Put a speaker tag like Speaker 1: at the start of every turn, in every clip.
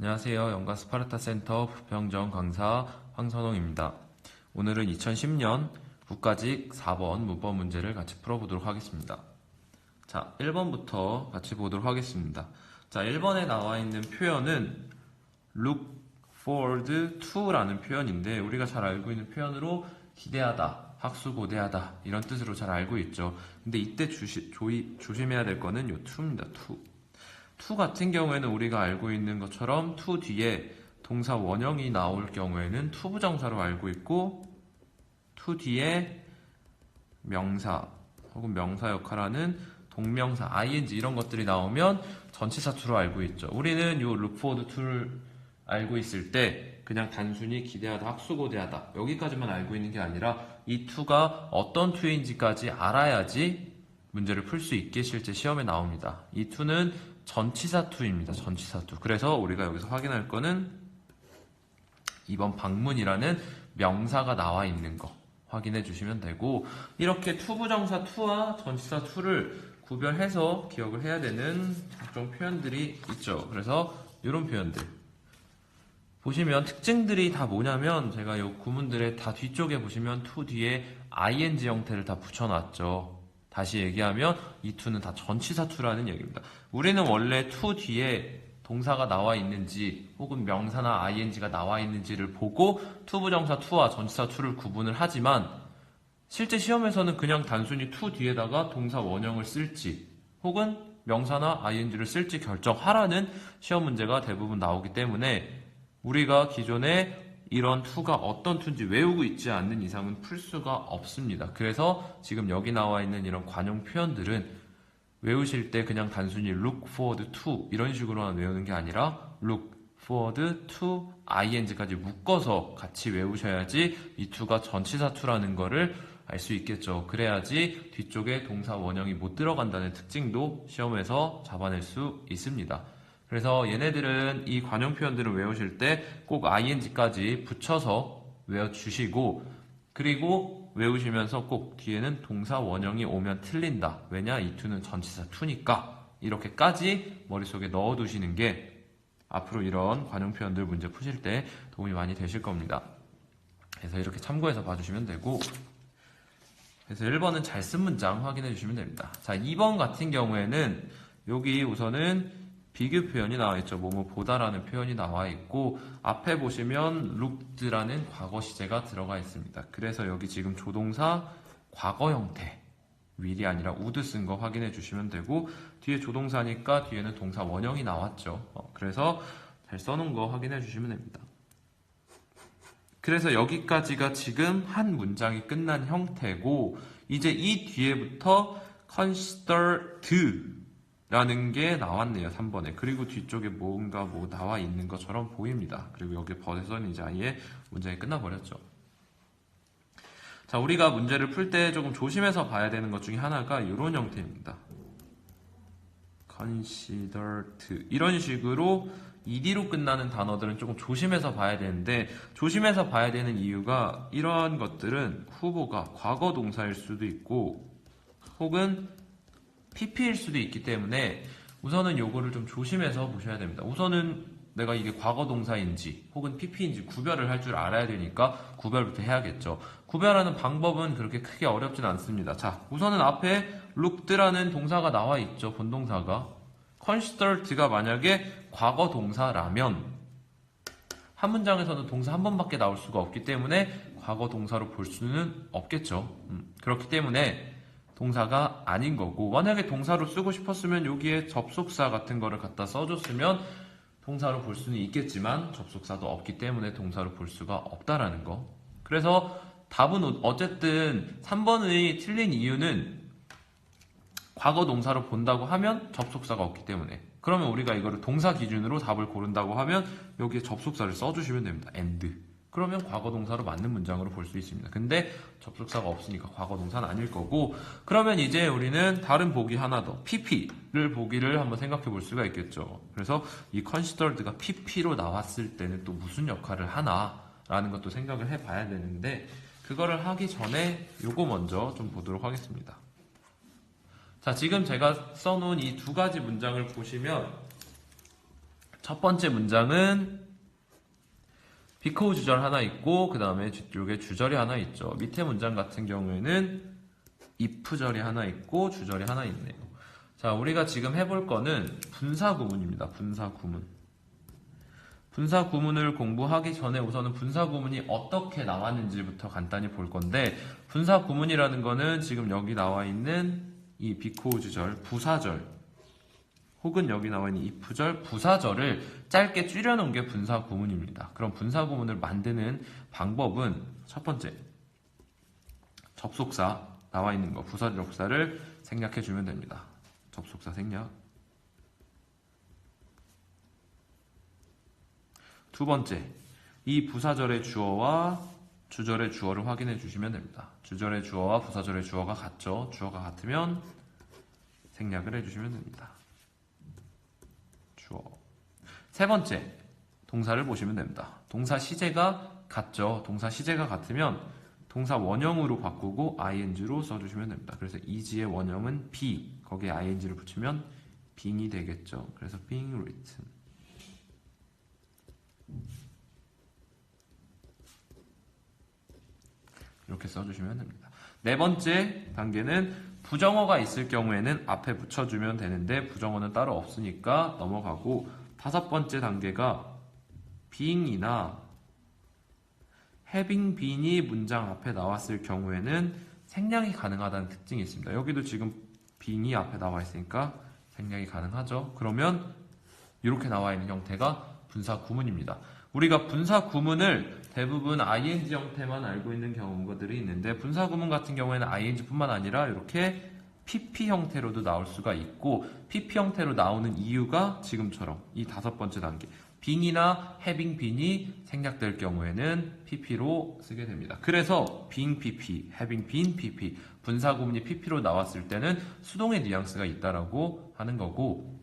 Speaker 1: 안녕하세요. 영가 스파르타 센터 부평점 강사 황선홍입니다. 오늘은 2010년 국가직 4번 문법 문제를 같이 풀어보도록 하겠습니다. 자, 1번부터 같이 보도록 하겠습니다. 자, 1번에 나와 있는 표현은 look forward to라는 표현인데 우리가 잘 알고 있는 표현으로 기대하다, 학수고대하다 이런 뜻으로 잘 알고 있죠. 근데 이때 조심해야 될 거는 요 to입니다. to 같은 경우에는 우리가 알고 있는 것처럼 to 뒤에 동사 원형이 나올 경우에는 to 부정사로 알고 있고 to 뒤에 명사 혹은 명사 역할하는 동명사, ing 이런 것들이 나오면 전치사 to로 알고 있죠. 우리는 요 look forward to를 알고 있을 때 그냥 단순히 기대하다, 학수고대하다 여기까지만 알고 있는 게 아니라 이 to가 어떤 to인지까지 알아야지 문제를 풀 수 있게 실제 시험에 나옵니다. 이 to는 전치사 to입니다. 전치사 to. 그래서 우리가 여기서 확인할 거는 2번 방문이라는 명사가 나와 있는 거 확인해 주시면 되고, 이렇게 to 부정사 to와 전치사 to를 구별해서 기억을 해야 되는 각종 표현들이 있죠. 그래서 이런 표현들 보시면 특징들이 다 뭐냐면, 제가 이 구문들의 다 뒤쪽에 보시면 to 뒤에 ing 형태를 다 붙여놨죠. 다시 얘기하면 이 to는 다 전치사 to라는 얘기입니다. 우리는 원래 to 뒤에 동사가 나와 있는지 혹은 명사나 ing가 나와 있는지를 보고 to 부정사 to와 전치사 to를 구분을 하지만, 실제 시험에서는 그냥 단순히 to 뒤에다가 동사 원형을 쓸지 혹은 명사나 ing를 쓸지 결정하라는 시험 문제가 대부분 나오기 때문에 우리가 기존에 이런 to가 어떤 to인지 외우고 있지 않는 이상은 풀 수가 없습니다. 그래서 지금 여기 나와 있는 이런 관용 표현들은 외우실 때 그냥 단순히 look forward to 이런 식으로만 외우는 게 아니라 look forward to ing까지 묶어서 같이 외우셔야지 이 to가 전치사 to라는 거를 알 수 있겠죠. 그래야지 뒤쪽에 동사 원형이 못 들어간다는 특징도 시험에서 잡아낼 수 있습니다. 그래서 얘네들은, 이 관용 표현들을 외우실 때 꼭 ing까지 붙여서 외워주시고, 그리고 외우시면서 꼭 뒤에는 동사 원형이 오면 틀린다. 왜냐? 이 to는 전치사 to니까. 이렇게까지 머릿속에 넣어두시는 게 앞으로 이런 관용 표현들 문제 푸실 때 도움이 많이 되실 겁니다. 그래서 이렇게 참고해서 봐주시면 되고, 그래서 1번은 잘 쓴 문장 확인해 주시면 됩니다. 자, 2번 같은 경우에는 여기 우선은 비교 표현이 나와 있죠. 뭐뭐 보다라는 표현이 나와 있고, 앞에 보시면 looked라는 과거 시제가 들어가 있습니다. 그래서 여기 지금 조동사 과거 형태, will이 아니라 would 쓴 거 확인해 주시면 되고, 뒤에 조동사니까 뒤에는 동사 원형이 나왔죠. 그래서 잘 써놓은 거 확인해 주시면 됩니다. 그래서 여기까지가 지금 한 문장이 끝난 형태고, 이제 이 뒤에부터 considered 라는 게 나왔네요. 3번에. 그리고 뒤쪽에 뭔가 뭐 나와 있는 것처럼 보입니다. 그리고 여기 버에서는 이제 아예 문장이 끝나버렸죠. 자, 우리가 문제를 풀 때 조금 조심해서 봐야 되는 것 중에 하나가 이런 형태입니다. considered 이런 식으로 ed로 끝나는 단어들은 조금 조심해서 봐야 되는데, 조심해서 봐야 되는 이유가 이러한 것들은 후보가 과거 동사일 수도 있고 혹은 pp일 수도 있기 때문에 우선은 요거를 좀 조심해서 보셔야 됩니다. 우선은 내가 이게 과거 동사인지 혹은 pp인지 구별을 할 줄 알아야 되니까 구별부터 해야겠죠. 구별하는 방법은 그렇게 크게 어렵진 않습니다. 자, 우선은 앞에 looked라는 동사가 나와 있죠. 본동사가. considered가 만약에 과거 동사라면 한 문장에서는 동사 한 번밖에 나올 수가 없기 때문에 과거 동사로 볼 수는 없겠죠. 그렇기 때문에 동사가 아닌 거고, 만약에 동사로 쓰고 싶었으면 여기에 접속사 같은 거를 갖다 써줬으면 동사로 볼 수는 있겠지만 접속사도 없기 때문에 동사로 볼 수가 없다라는 거. 그래서 답은 어쨌든 3번의 틀린 이유는 과거 동사로 본다고 하면 접속사가 없기 때문에, 그러면 우리가 이거를 동사 기준으로 답을 고른다고 하면 여기에 접속사를 써주시면 됩니다. and. 그러면 과거 동사로 맞는 문장으로 볼 수 있습니다. 근데 접속사가 없으니까 과거 동사는 아닐 거고, 그러면 이제 우리는 다른 보기 하나 더, pp를 보기를 한번 생각해 볼 수가 있겠죠. 그래서 이 considered가 pp로 나왔을 때는 또 무슨 역할을 하나 라는 것도 생각을 해 봐야 되는데, 그거를 하기 전에 요거 먼저 좀 보도록 하겠습니다. 자, 지금 제가 써놓은 이 두 가지 문장을 보시면 첫 번째 문장은 because 주절 하나 있고 그 다음에 뒤쪽에 주절이 하나 있죠. 밑에 문장 같은 경우에는 if절이 하나 있고 주절이 하나 있네요. 자, 우리가 지금 해볼 거는 분사구문입니다. 분사구문. 분사구문을 공부하기 전에 우선은 분사구문이 어떻게 나왔는지부터 간단히 볼 건데, 분사구문이라는 거는 지금 여기 나와 있는 이 because절, 부사절, 혹은 여기 나와 있는 if절, 부사절을 짧게 줄여놓은 게 분사구문입니다. 그럼 분사구문을 만드는 방법은 첫 번째, 접속사 나와 있는 거, 부사 접속사를 생략해 주면 됩니다. 접속사 생략. 두 번째, 이 부사절의 주어와 주절의 주어를 확인해 주시면 됩니다. 주절의 주어와 부사절의 주어가 같죠. 주어가 같으면 생략을 해 주시면 됩니다. 주어. 세 번째, 동사를 보시면 됩니다. 동사 시제가 같죠. 동사 시제가 같으면 동사 원형으로 바꾸고 ing로 써주시면 됩니다. 그래서 is의 원형은 be, 거기에 ing를 붙이면 being이 되겠죠. 그래서 being written. 이렇게 써주시면 됩니다. 네 번째 단계는 부정어가 있을 경우에는 앞에 붙여주면 되는데 부정어는 따로 없으니까 넘어가고, 다섯 번째 단계가 being이나 having been이 문장 앞에 나왔을 경우에는 생략이 가능하다는 특징이 있습니다. 여기도 지금 being이 앞에 나와 있으니까 생략이 가능하죠. 그러면 이렇게 나와 있는 형태가 분사구문입니다. 우리가 분사구문을 대부분 ing 형태만 알고 있는 경우들이 있는데, 분사구문 같은 경우에는 ing뿐만 아니라 이렇게 pp 형태로도 나올 수가 있고, pp 형태로 나오는 이유가 지금처럼 이 다섯 번째 단계, being이나 having been이 생략될 경우에는 pp로 쓰게 됩니다. 그래서 being pp, having been pp, 분사구문이 pp로 나왔을 때는 수동의 뉘앙스가 있다라고 하는 거고,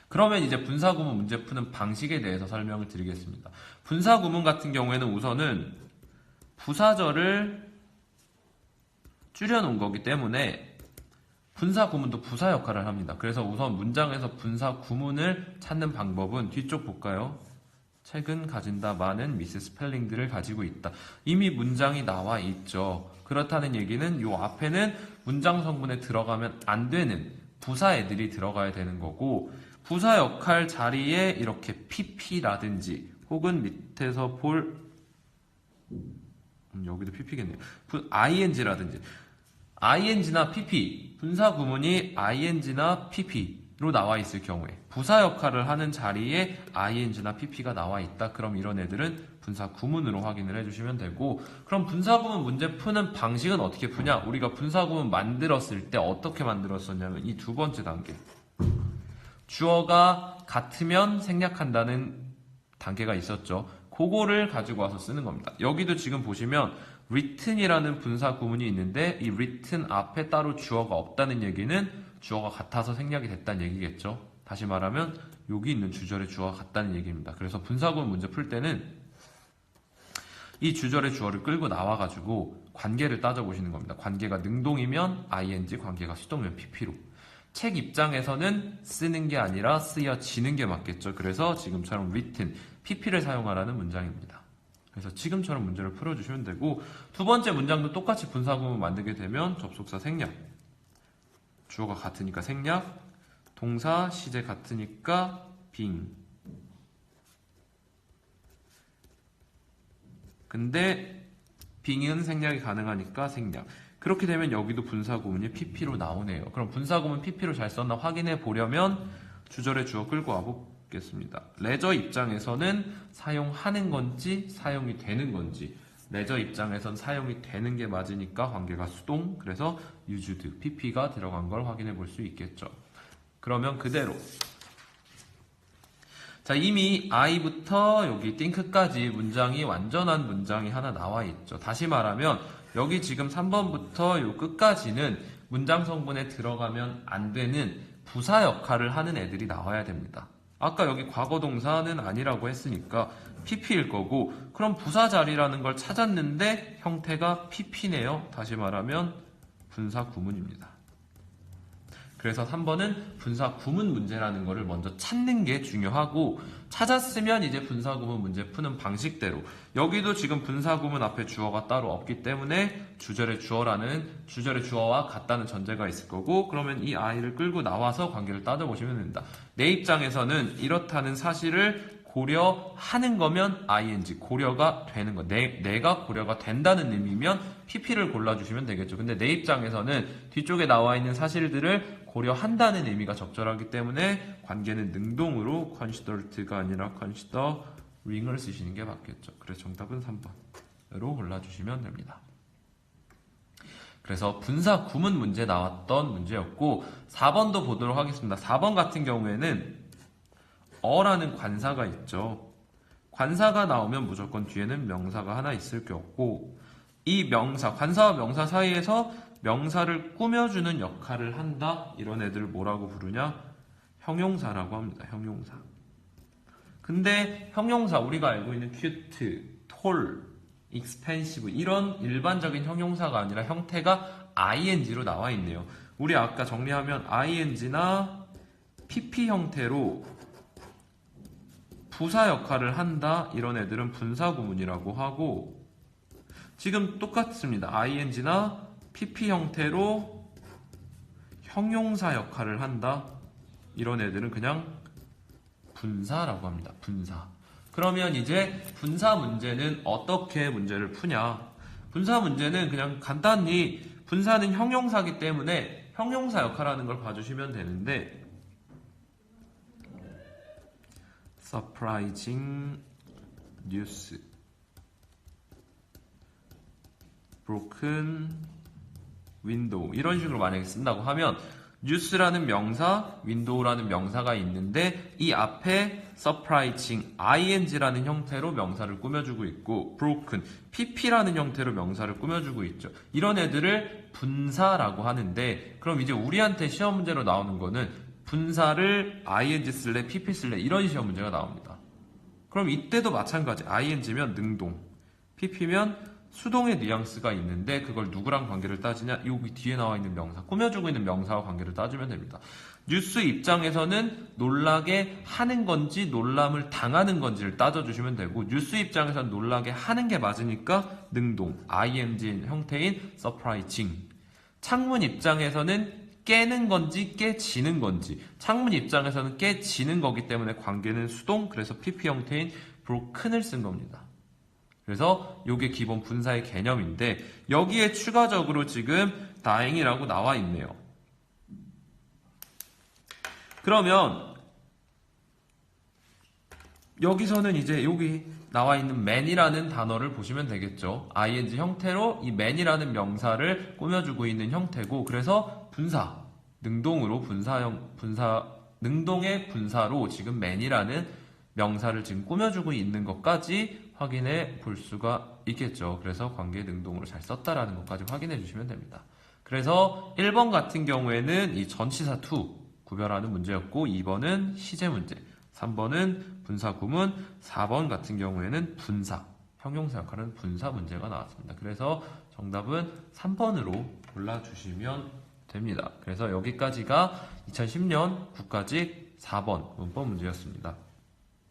Speaker 1: 그러면 이제 분사구문 문제 푸는 방식에 대해서 설명을 드리겠습니다. 분사구문 같은 경우에는 우선은 부사절을 줄여놓은 거기 때문에 분사구문도 부사 역할을 합니다. 그래서 우선 문장에서 분사구문을 찾는 방법은 뒤쪽 볼까요? 책은 가진다 많은 미스 스펠링들을 가지고 있다. 이미 문장이 나와 있죠. 그렇다는 얘기는 이 앞에는 문장 성분에 들어가면 안 되는 부사 애들이 들어가야 되는 거고, 부사 역할 자리에 이렇게 pp라든지 혹은 밑에서 볼 여기도 pp겠네요. ing라든지 ing나 pp, 분사 구문이 ing나 pp로 나와 있을 경우에 부사 역할을 하는 자리에 ing나 pp가 나와 있다. 그럼 이런 애들은 분사 구문으로 확인을 해주시면 되고, 그럼 분사 구문 문제 푸는 방식은 어떻게 푸냐? 우리가 분사 구문 만들었을 때 어떻게 만들었었냐면 이 두 번째 단계, 주어가 같으면 생략한다는 단계가 있었죠. 그거를 가지고 와서 쓰는 겁니다. 여기도 지금 보시면 written이라는 분사 구문이 있는데, 이 written 앞에 따로 주어가 없다는 얘기는 주어가 같아서 생략이 됐다는 얘기겠죠. 다시 말하면 여기 있는 주절의 주어가 같다는 얘기입니다. 그래서 분사 구문 문제 풀 때는 이 주절의 주어를 끌고 나와가지고 관계를 따져보시는 겁니다. 관계가 능동이면 ing, 관계가 수동이면 pp로. 책 입장에서는 쓰는 게 아니라 쓰여지는 게 맞겠죠. 그래서 지금처럼 written, pp를 사용하라는 문장입니다. 그래서 지금처럼 문제를 풀어주시면 되고, 두 번째 문장도 똑같이 분사구문 만들게 되면 접속사 생략, 주어가 같으니까 생략, 동사 시제 같으니까 being. 근데 being은 생략이 가능하니까 생략. 그렇게 되면 여기도 분사구문이 pp로 나오네요. 그럼 분사구문 pp로 잘 썼나 확인해 보려면 주절의 주어 끌고 와보겠습니다. 레저 입장에서는 사용하는 건지 사용이 되는 건지, 레저 입장에선 사용이 되는 게 맞으니까 관계가 수동, 그래서 used, pp가 들어간 걸 확인해 볼 수 있겠죠. 그러면 그대로, 자, 이미 I부터 여기 think까지 문장이 완전한 문장이 하나 나와 있죠. 다시 말하면 여기 지금 3번부터 요 끝까지는 문장 성분에 들어가면 안 되는 부사 역할을 하는 애들이 나와야 됩니다. 아까 여기 과거 동사는 아니라고 했으니까 pp일 거고, 그럼 부사 자리라는 걸 찾았는데 형태가 pp네요. 다시 말하면 분사 구문입니다. 그래서 3번은 분사 구문 문제라는 거를 먼저 찾는 게 중요하고, 찾았으면 이제 분사 구문 문제 푸는 방식대로, 여기도 지금 분사 구문 앞에 주어가 따로 없기 때문에 주절의 주어와 같다는 전제가 있을 거고, 그러면 이 아이를 끌고 나와서 관계를 따져보시면 됩니다. 내 입장에서는 이렇다는 사실을 고려하는 거면 ing, 고려가 되는 거. 내가 고려가 된다는 의미면 pp를 골라주시면 되겠죠. 근데 내 입장에서는 뒤쪽에 나와 있는 사실들을 고려한다는 의미가 적절하기 때문에 관계는 능동으로 considered가 아니라 considering을 쓰시는 게 맞겠죠. 그래서 정답은 3번으로 골라주시면 됩니다. 그래서 분사 구문 문제 나왔던 문제였고, 4번도 보도록 하겠습니다. 4번 같은 경우에는 어라는 관사가 있죠. 관사가 나오면 무조건 뒤에는 명사가 하나 있을 게 없고, 이 명사, 관사와 명사 사이에서 명사를 꾸며주는 역할을 한다. 이런 애들 뭐라고 부르냐? 형용사라고 합니다. 형용사. 근데 형용사, 우리가 알고 있는 cute, tall, expensive 이런 일반적인 형용사가 아니라 형태가 ing로 나와 있네요. 우리 아까 정리하면 ing나 pp 형태로 부사 역할을 한다. 이런 애들은 분사 구문이라고 하고, 지금 똑같습니다. ing나 pp 형태로 형용사 역할을 한다. 이런 애들은 그냥 분사라고 합니다. 분사. 그러면 이제 분사 문제는 어떻게 문제를 푸냐? 분사 문제는 그냥 간단히, 분사는 형용사기 때문에 형용사 역할하는 걸 봐주시면 되는데, surprising news, broken window 이런 식으로 만약에 쓴다고 하면, news라는 명사, window라는 명사가 있는데 이 앞에 surprising, ing라는 형태로 명사를 꾸며주고 있고, broken, pp라는 형태로 명사를 꾸며주고 있죠. 이런 애들을 분사라고 하는데, 그럼 이제 우리한테 시험 문제로 나오는 거는 분사를 ing 쓸래, pp 쓸래 이런 시험 문제가 나옵니다. 그럼 이때도 마찬가지. ing면 능동, pp면 수동의 뉘앙스가 있는데 그걸 누구랑 관계를 따지냐? 여기 뒤에 나와 있는 명사, 꾸며주고 있는 명사와 관계를 따지면 됩니다. 뉴스 입장에서는 놀라게 하는 건지 놀람을 당하는 건지를 따져주시면 되고, 뉴스 입장에서는 놀라게 하는 게 맞으니까 능동, ing 형태인 surprising. 창문 입장에서는 깨는 건지 깨지는 건지, 창문 입장에서는 깨지는 거기 때문에 관계는 수동, 그래서 pp 형태인 broken을 쓴 겁니다. 그래서 이게 기본 분사의 개념인데, 여기에 추가적으로 지금 다행이라고 나와 있네요. 그러면 여기서는 이제 여기 나와 있는 man이라는 단어를 보시면 되겠죠. ing 형태로 이 man이라는 명사를 꾸며주고 있는 형태고, 그래서 분사, 능동으로 능동의 분사로 지금 man이라는 명사를 지금 꾸며주고 있는 것까지 확인해 볼 수가 있겠죠. 그래서 관계 능동으로 잘 썼다라는 것까지 확인해 주시면 됩니다. 그래서 1번 같은 경우에는 이 전치사 to 구별하는 문제였고, 2번은 시제 문제, 3번은 분사 구문, 4번 같은 경우에는 분사, 형용사 역할은 분사 문제가 나왔습니다. 그래서 정답은 3번으로 골라주시면 됩니다. 그래서 여기까지가 2010년 국가직 4번 문법 문제였습니다.